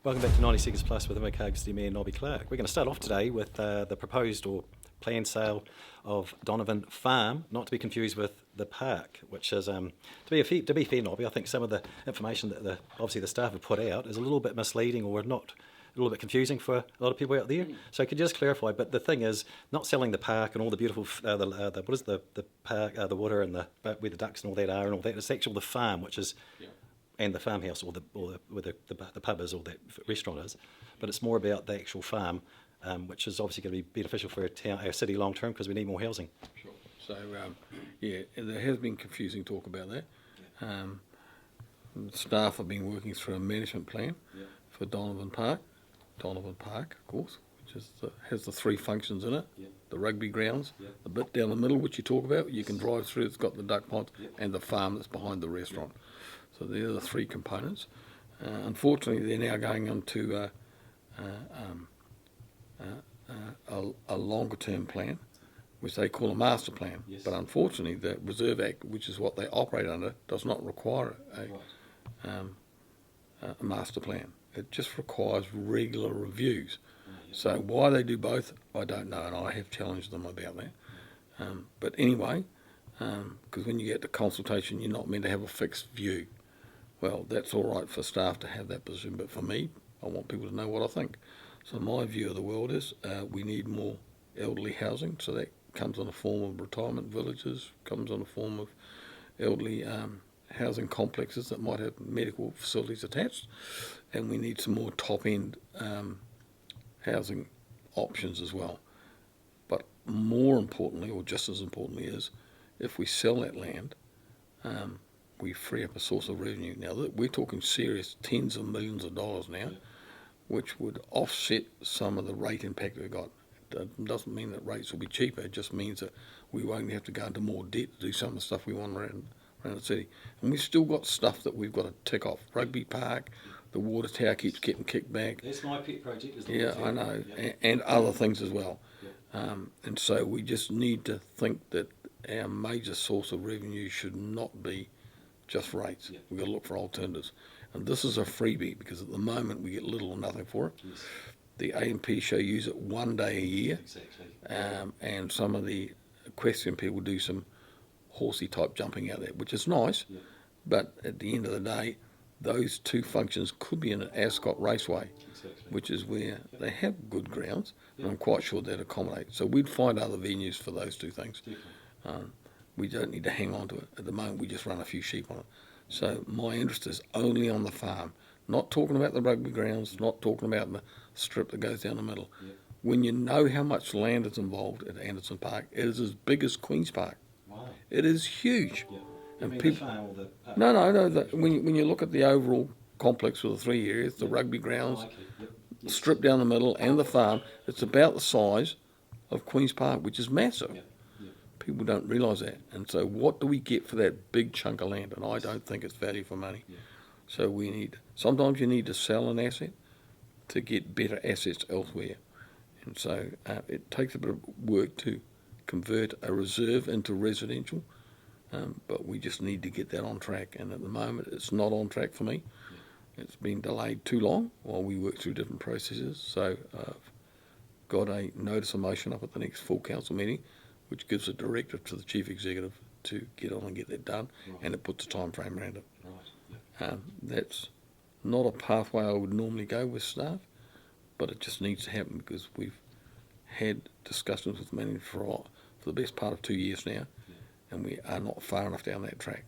Welcome back to 90 Seconds Plus with Invercargill City Mayor Nobby Clark. We're going to start off today with the proposed or planned sale of Donovan Farm, not to be confused with the park, which is, to be fair, Nobby, I think some of the information that obviously the staff have put out is a little bit misleading or not a little bit confusing for a lot of people out there. So could you just clarify? But the thing is, not selling the park and all the beautiful, what is the park, the water and where the ducks and all that are and all that. It's actually the farm, which is. Yeah. And the farmhouse or where the pub is or that restaurant is, but it's more about the actual farm, which is obviously going to be beneficial for our city long term because we need more housing. Sure. So yeah, there has been confusing talk about that. Yeah. Staff have been working through a management plan for Donovan Park, of course, which is has the three functions in it: the rugby grounds, the bit down the middle which you talk about, you can drive through. It's got the duck pond, and the farm that's behind the restaurant. So they're the three components. Unfortunately, they're now going on to a longer-term plan, which they call a master plan. Yes. But unfortunately, the Reserve Act, which is what they operate under, does not require a master plan. It just requires regular reviews. So why they do both, I don't know, and I have challenged them about that. But anyway, because when you get to consultation, you're not meant to have a fixed view. Well, that's all right for staff to have that position, but for me, I want people to know what I think. So my view of the world is we need more elderly housing, so that comes in the form of retirement villages, comes in the form of elderly housing complexes that might have medical facilities attached, and we need some more top-end housing options as well. But more importantly, or just as importantly, is if we sell that land, we free up a source of revenue. Now, we're talking serious tens of millions of dollars now, which would offset some of the rate impact we've got. It doesn't mean that rates will be cheaper, it just means that we won't have to go into more debt to do some of the stuff we want around the city. And we've still got stuff that we've got to tick off. Rugby Park, the water tower keeps getting kicked back. That's my pet project. Is the water tower. I know, and other things as well. And so we just need to think that our major source of revenue should not be just rates. We've got to look for alternatives. And this is a freebie because at the moment we get little or nothing for it. Yes. The A&P show use it one day a year. Exactly. And some of the equestrian people do some horsey type jumping out there, which is nice. Yeah. But at the end of the day, those two functions could be in an Ascot Raceway, which is where they have good grounds, and I'm quite sure they'd accommodate. So we'd find other venues for those two things. We don't need to hang on to it. At the moment, we just run a few sheep on it. So my interest is only on the farm, not talking about the rugby grounds, not talking about the strip that goes down the middle. Yep. When you know how much land is involved at Anderson Park, it is as big as Queen's Park. Wow. It is huge. Yep. And people, the farm or the park? No. When you look at the overall complex with the three areas, the rugby grounds, the strip down the middle, and the farm, it's about the size of Queen's Park, which is massive. Yep. People don't realise that. And so what do we get for that big chunk of land? And I don't think it's value for money. Yeah. So sometimes you need to sell an asset to get better assets elsewhere. And so it takes a bit of work to convert a reserve into residential, but we just need to get that on track. And at the moment, it's not on track for me. Yeah. It's been delayed too long while we work through different processes. So I've got a notice of motion up at the next full council meeting, which gives a directive to the chief executive to get on and get that done, and it puts a time frame around it. Right. Yep. That's not a pathway I would normally go with staff, but it just needs to happen because we've had discussions with management for the best part of 2 years now, and we are not far enough down that track.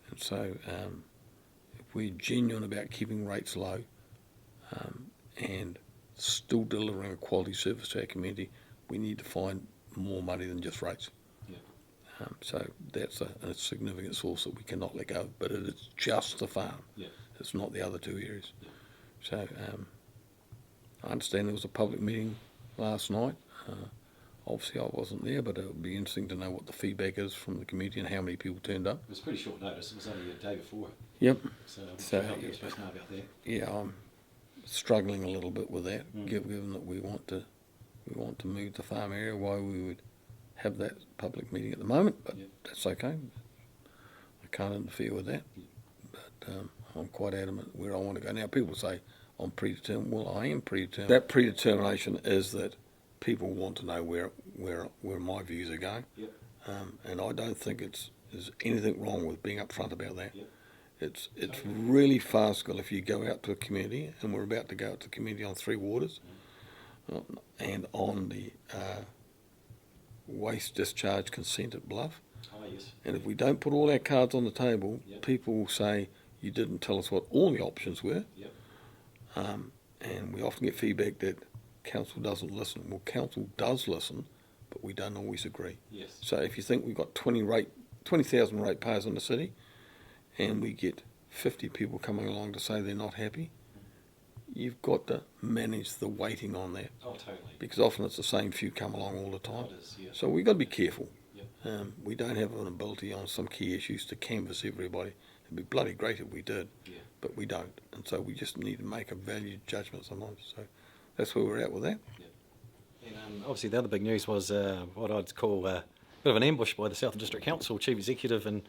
And so if we're genuine about keeping rates low and still delivering a quality service to our community, we need to find more money than just rates. Yeah. So that's a significant source that we cannot let go of, but it is just the farm. Yeah. It's not the other two areas. Yeah. So I understand there was a public meeting last night. Obviously I wasn't there, but it would be interesting to know what the feedback is from the community and how many people turned up. It was pretty short notice. It was only a day before. Yep. So you're supposed to know about that. Yeah, I'm struggling a little bit with that, given that we want to move the farm area, why we would have that public meeting at the moment, but that's okay. I can't interfere with that, but I'm quite adamant where I want to go. Now, people say, I'm predetermined. Well, I am predetermined. That predetermination is that people want to know where my views are going. Yep. And I don't think there's anything wrong with being upfront about that. Yep. It's really farcical if you go out to a community, and we're about to go out to a community on Three Waters, and on the waste discharge consent at Bluff. Oh, yes. And if we don't put all our cards on the table, Yep. people will say, you didn't tell us what all the options were. Yep. And we often get feedback that council doesn't listen. Well, council does listen, but we don't always agree. Yes. So if you think we've got 20,000 ratepayers in the city, and we get 50 people coming along to say they're not happy, you've got to manage the weighting on that. Oh, totally. Because often it's the same few come along all the time. Oh, it is, yeah. So we've got to be careful. Yep. We don't have an ability on some key issues to canvass everybody. It'd be bloody great if we did, Yeah. but we don't. And so we just need to make a valued judgment sometimes. So that's where we're at with that. And obviously the other big news was what I'd call a bit of an ambush by the Southland District Council Chief Executive and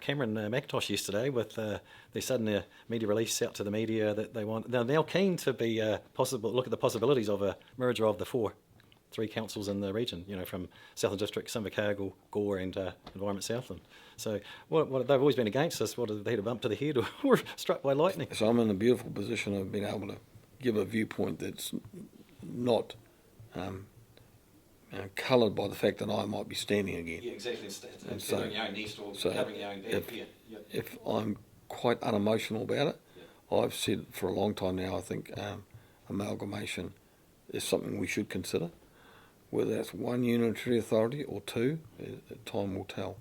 Cameron McIntosh yesterday with their sudden media release out to the media that they're now keen to be look at the possibilities of a merger of the three councils in the region, from Southland District, Invercargill, Gore and Environment Southland. So what they've always been against us. What did they hit a bump to the head or struck by lightning? So I'm in the beautiful position of being able to give a viewpoint that's not coloured by the fact that I might be standing again. Yeah, exactly. So- Doing your own nest or so covering your own if- yeah. Yep. If I'm quite unemotional about it, I've said for a long time now, I think amalgamation is something we should consider. Whether that's one unitary authority or two, time will tell.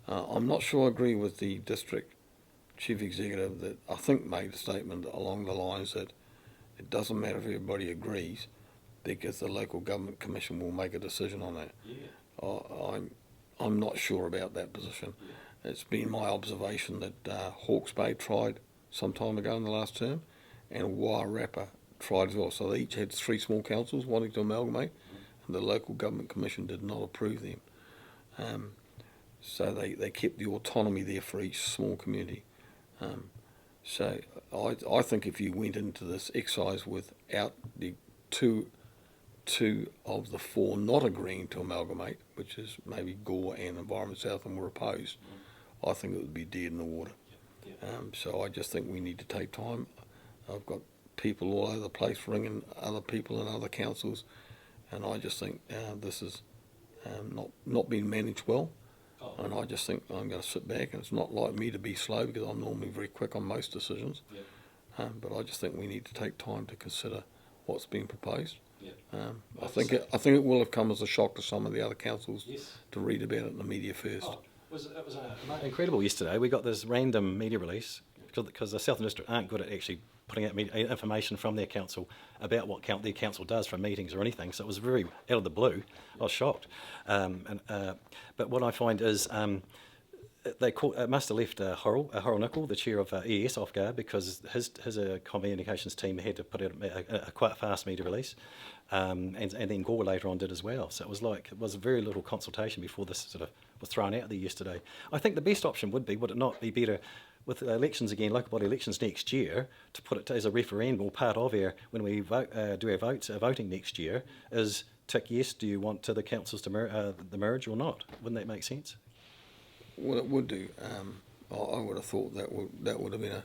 I'm not sure I agree with the district chief executive that I think made a statement along the lines that it doesn't matter if everybody agrees, because the local government commission will make a decision on that. Yeah. I'm not sure about that position. Yeah. It's been my observation that Hawke's Bay tried some time ago in the last term, and Wairarapa tried as well. So they each had 3 small councils wanting to amalgamate, and the local government commission did not approve them. So they kept the autonomy there for each small community. So I think if you went into this exercise without the two of the 4 not agreeing to amalgamate, which is maybe Gore and Environment Southland were opposed, I think it would be dead in the water. So I just think we need to take time. I've got people all over the place ringing other people in other councils, and I just think this is not being managed well. Oh. And I just think I'm going to sit back, and it's not like me to be slow because I'm normally very quick on most decisions. Yeah. But I just think we need to take time to consider what's being proposed. Yeah. I think it will have come as a shock to some of the other councils Yes. to read about it in the media first. Oh, it was incredible yesterday. We got this random media release because the Southern District aren't good at actually putting out information from their council about what their council does from meetings or anything. So it was very out of the blue. I was shocked. But what I find is it must have left Horrell Nickel, the chair of ES, off guard because his communications team had to put out a quite fast media release, and then Gore later on did as well. So it was very little consultation before this sort of was thrown out there yesterday. I think the best option would it not be better with elections again, local body elections next year, to put it as a referendum or part of when we vote, do our voting next year, is tick yes, do you want the councils to the merge or not? Wouldn't that make sense? Well, it would do. I would have thought that would have been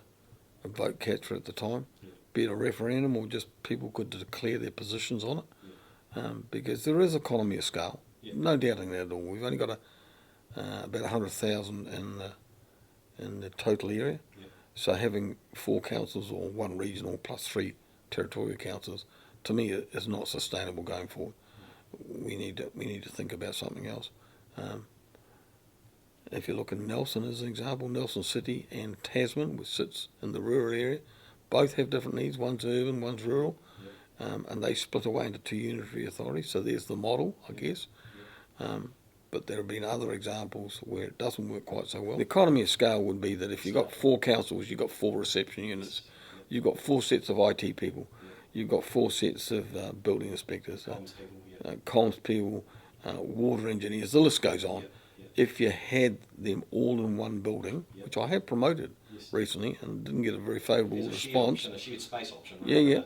a vote catcher at the time, be it a referendum or just people could declare their positions on it, because there is economy of scale, no doubting that at all. We've only got about 100,000 in the total area, so having 4 councils or 1 regional plus 3 territorial councils, to me, is not sustainable going forward. We need to think about something else. If you look at Nelson as an example, Nelson City and Tasman, which sits in the rural area, both have different needs. One's urban, one's rural, and they split away into 2 unitary authorities. So there's the model, I guess. But there have been other examples where it doesn't work quite so well. The economy of scale would be that if you've got 4 councils, you've got 4 reception units, you've got 4 sets of IT people, you've got 4 sets of building inspectors, comms people, water engineers, the list goes on. If you had them all in one building, which I have promoted recently and didn't get a very favourable response, a shared space option. Yeah, yeah.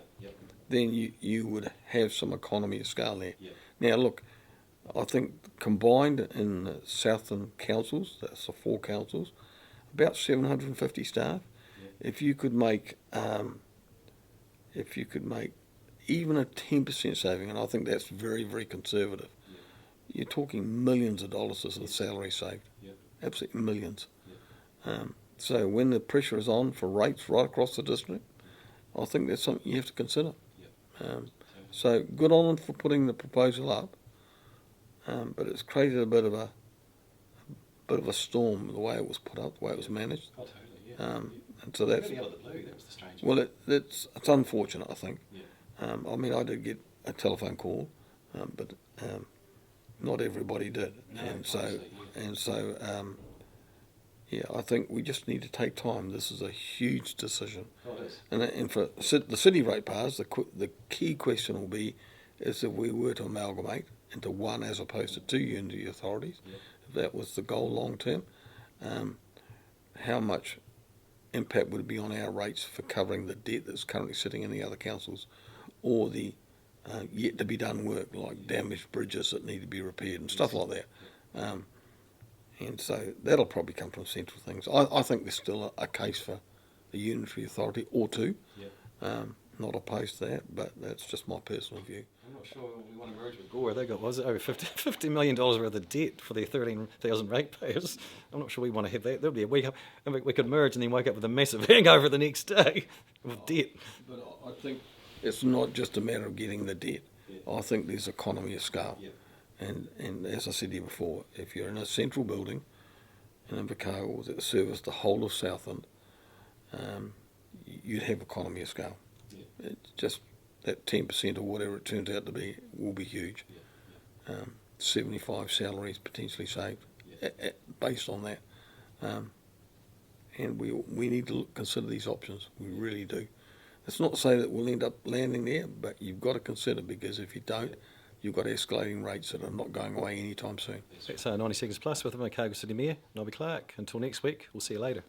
Then you would have some economy of scale there. Now, look, I think combined in the Southland councils, that's the 4 councils, about 750 staff. If you could make even a 10% saving, and I think that's very, very conservative, you're talking millions of dollars as the salary saved. Absolutely millions. So when the pressure is on for rates right across the district, I think that's something you have to consider. So good on them for putting the proposal up, but it's created a bit of a storm the way it was put up, the way it was managed. Oh, totally, And so that's really out of the blue. That was the strange. well, it's unfortunate, I think. I mean, I did get a telephone call, but not everybody did, I think we just need to take time. This is a huge decision. Oh, it is. And for the city ratepayers, the key question will be is if we were to amalgamate into one as opposed to 2 unity authorities, if that was the goal long term, how much impact would it be on our rates for covering the debt that's currently sitting in the other councils, or the yet to be done work like damaged bridges that need to be repaired and stuff like that. And so that'll probably come from central things. I think there's still a case for a unitary authority or 2. Not opposed to that, but that's just my personal view. I'm not sure we want to merge with Gore. They got, was it over $50 million worth of debt for their 13,000 ratepayers. I'm not sure we want to have that. There'll be a week up, and we could merge and then wake up with a massive hangover the next day with debt. But I think it's not just a matter of getting the debt. I think there's economy of scale. And as I said here before, if you're in a central building in Invercargill that serves the whole of Southland, you'd have economy of scale. It's just that 10% or whatever it turns out to be will be huge. 75 salaries potentially saved based on that. And we need to consider these options. We really do. It's not to say that we'll end up landing there, but you've got to consider, because if you don't, you've got escalating rates that are not going away anytime soon. That's 90 Seconds Plus with the Invercargill City Mayor, Nobby Clark. Until next week, we'll see you later.